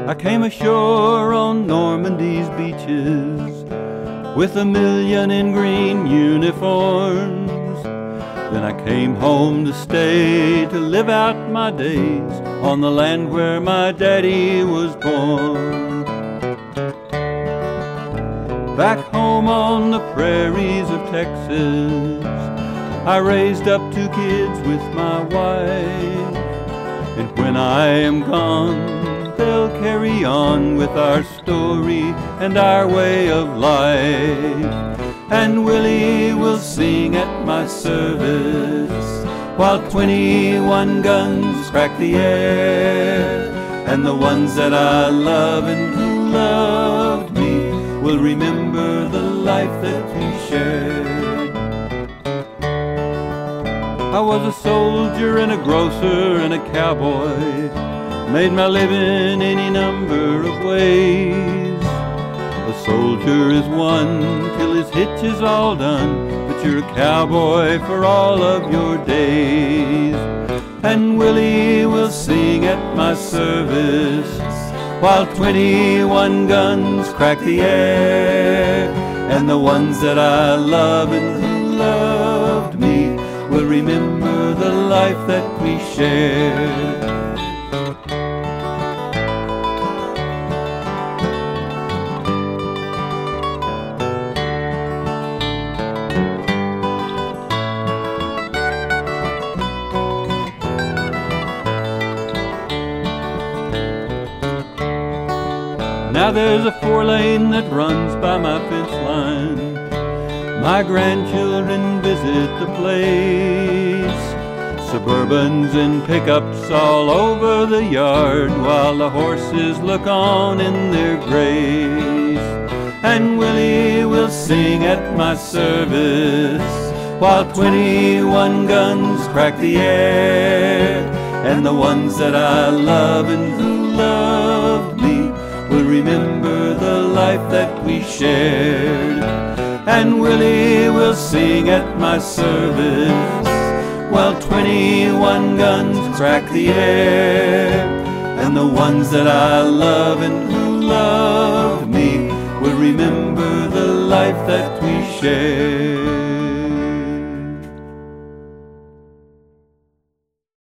I came ashore on Normandy's beaches with 1,000,000 in green uniforms. Then I came home to stay, to live out my days on the land where my daddy was born. Back home on the prairies of Texas, I raised up 2 kids with my wife. And when I am gone, they'll carry on with our story and our way of life. And Willie will sing at my service while 21 guns crack the air. And the ones that I love and who loved me will remember the life that we shared. I was a soldier and a grocer and a cowboy, made my living any number of ways. A soldier is one till his hitch is all done, but you're a cowboy for all of your days. And Willie will sing at my service while 21 guns crack the air. And the ones that I love and who loved me will remember the life that we shared. Now there's a 4-lane that runs by my fence line. My grandchildren visit the place. Suburbans and pickups all over the yard, while the horses look on in their grace. And Willie will sing at my service while 21 guns crack the air. And the ones that I love and who loved me will remember the life that we shared. And Willie will sing at my service while 21 guns crack the air. And the ones that I love and who love me will remember the life that we shared.